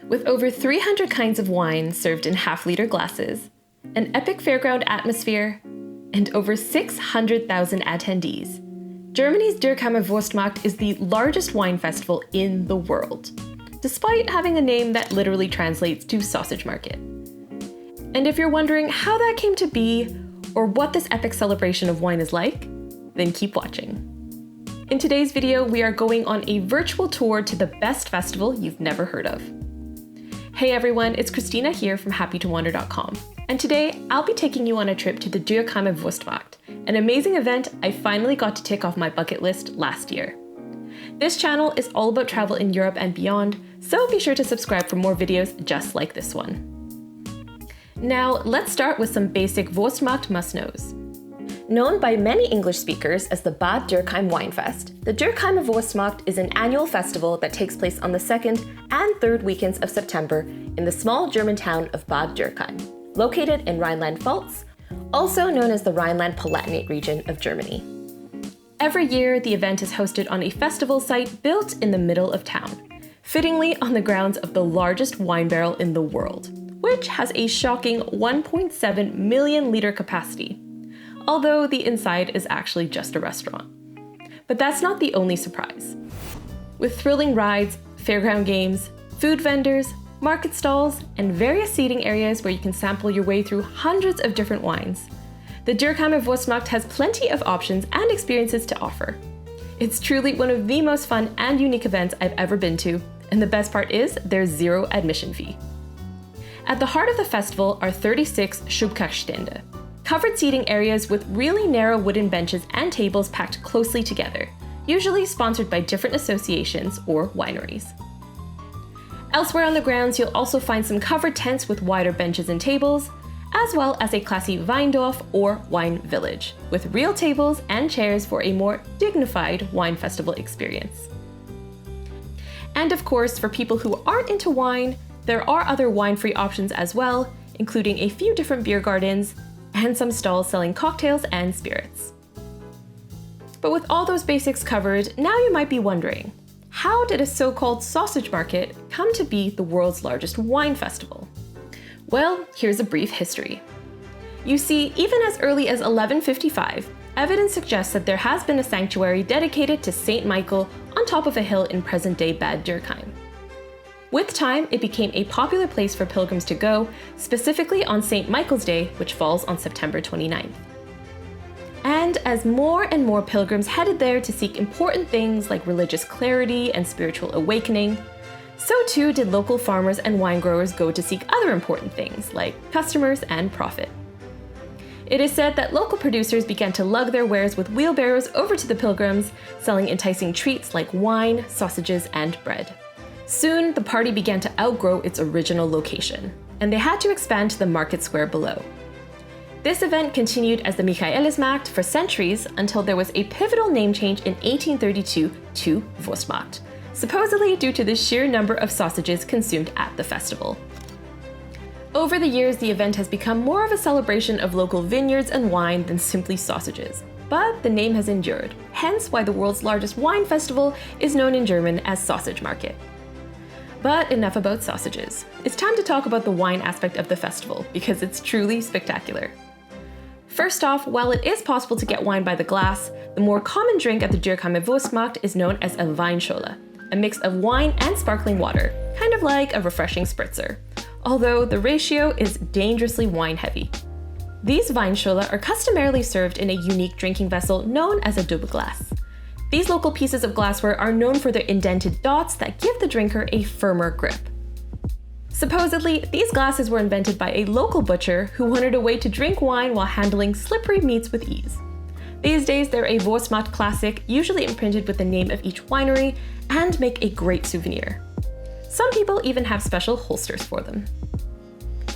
With over 300 kinds of wine served in half-liter glasses, an epic fairground atmosphere, and over 600,000 attendees, Germany's Dürkheimer Wurstmarkt is the largest wine festival in the world, despite having a name that literally translates to sausage market. And if you're wondering how that came to be, or what this epic celebration of wine is like, then keep watching. In today's video, we are going on a virtual tour to the best festival you've never heard of. Hey everyone, it's Christina here from happytowander.com, and today I'll be taking you on a trip to the Dürkheimer Wurstmarkt, an amazing event I finally got to tick off my bucket list last year. This channel is all about travel in Europe and beyond, so be sure to subscribe for more videos just like this one. Now, let's start with some basic Wurstmarkt must-knows. Known by many English speakers as the Bad Dürkheim Winefest, the Dürkheimer Wurstmarkt is an annual festival that takes place on the 2nd and 3rd weekends of September in the small German town of Bad Dürkheim, located in Rhineland-Pfalz, also known as the Rhineland-Palatinate region of Germany. Every year, the event is hosted on a festival site built in the middle of town, fittingly on the grounds of the largest wine barrel in the world, which has a shocking 1.7 million liter capacity, although the inside is actually just a restaurant. But that's not the only surprise. With thrilling rides, fairground games, food vendors, market stalls, and various seating areas where you can sample your way through hundreds of different wines, the Dürkheimer Wurstmarkt has plenty of options and experiences to offer. It's truly one of the most fun and unique events I've ever been to, and the best part is there's zero admission fee. At the heart of the festival are 36 Schubkarchstände, covered seating areas with really narrow wooden benches and tables packed closely together, usually sponsored by different associations or wineries. Elsewhere on the grounds, you'll also find some covered tents with wider benches and tables, as well as a classy Weindorf or wine village, with real tables and chairs for a more dignified wine festival experience. And of course, for people who aren't into wine, there are other wine-free options as well, including a few different beer gardens, and some stalls selling cocktails and spirits. But with all those basics covered, now you might be wondering, how did a so-called sausage market come to be the world's largest wine festival? Well, here's a brief history. You see, even as early as 1155, evidence suggests that there has been a sanctuary dedicated to Saint Michael on top of a hill in present-day Bad Dürkheim. With time, it became a popular place for pilgrims to go, specifically on St. Michael's Day, which falls on September 29th. And as more and more pilgrims headed there to seek important things like religious clarity and spiritual awakening, so too did local farmers and wine growers go to seek other important things like customers and profit. It is said that local producers began to lug their wares with wheelbarrows over to the pilgrims, selling enticing treats like wine, sausages, and bread. Soon, the party began to outgrow its original location, and they had to expand to the market square below. This event continued as the Michaelismarkt for centuries until there was a pivotal name change in 1832 to Wurstmarkt, supposedly due to the sheer number of sausages consumed at the festival. Over the years, the event has become more of a celebration of local vineyards and wine than simply sausages, but the name has endured, hence why the world's largest wine festival is known in German as Sausage Market. But enough about sausages. It's time to talk about the wine aspect of the festival, because it's truly spectacular. First off, while it is possible to get wine by the glass, the more common drink at the Dürkheimer Wurstmarkt is known as a Weinschorle, a mix of wine and sparkling water, kind of like a refreshing spritzer, although the ratio is dangerously wine-heavy. These Weinschorle are customarily served in a unique drinking vessel known as a Doppelglas. These local pieces of glassware are known for their indented dots that give the drinker a firmer grip. Supposedly, these glasses were invented by a local butcher who wanted a way to drink wine while handling slippery meats with ease. These days, they're a Wurstmarkt classic, usually imprinted with the name of each winery, and make a great souvenir. Some people even have special holsters for them.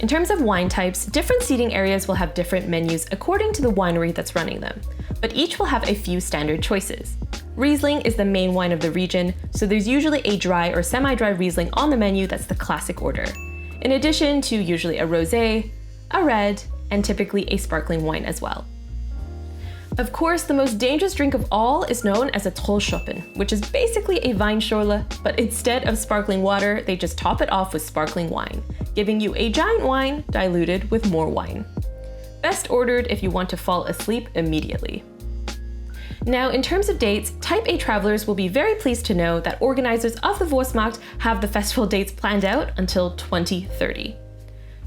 In terms of wine types, different seating areas will have different menus according to the winery that's running them, but each will have a few standard choices. Riesling is the main wine of the region, so there's usually a dry or semi-dry Riesling on the menu that's the classic order, in addition to usually a rosé, a red, and typically a sparkling wine as well. Of course, the most dangerous drink of all is known as a Trollschoppen, which is basically a Weinschorle, but instead of sparkling water, they just top it off with sparkling wine, giving you a giant wine diluted with more wine. Best ordered if you want to fall asleep immediately. Now, in terms of dates, Type A travelers will be very pleased to know that organizers of the Wurstmarkt have the festival dates planned out until 2030.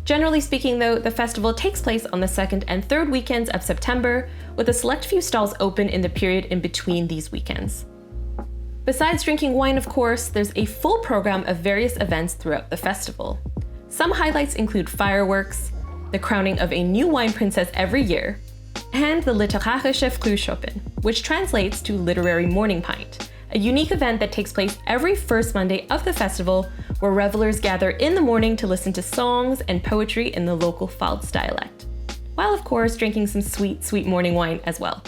Generally speaking though, the festival takes place on the second and third weekends of September, with a select few stalls open in the period in between these weekends. Besides drinking wine, of course, there's a full program of various events throughout the festival. Some highlights include fireworks, the crowning of a new wine princess every year, and the Literarische Frühschoppen, which translates to Literary Morning Pint, a unique event that takes place every first Monday of the festival, where revelers gather in the morning to listen to songs and poetry in the local Pfalz dialect, while of course drinking some sweet, sweet morning wine as well.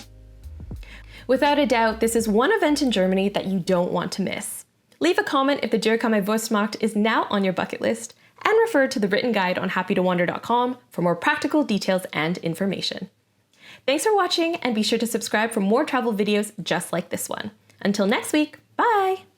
Without a doubt, this is one event in Germany that you don't want to miss. Leave a comment if the Dürkheimer Wurstmarkt is now on your bucket list, and refer to the written guide on happytowander.com for more practical details and information. Thanks for watching, and be sure to subscribe for more travel videos just like this one. Until next week, bye!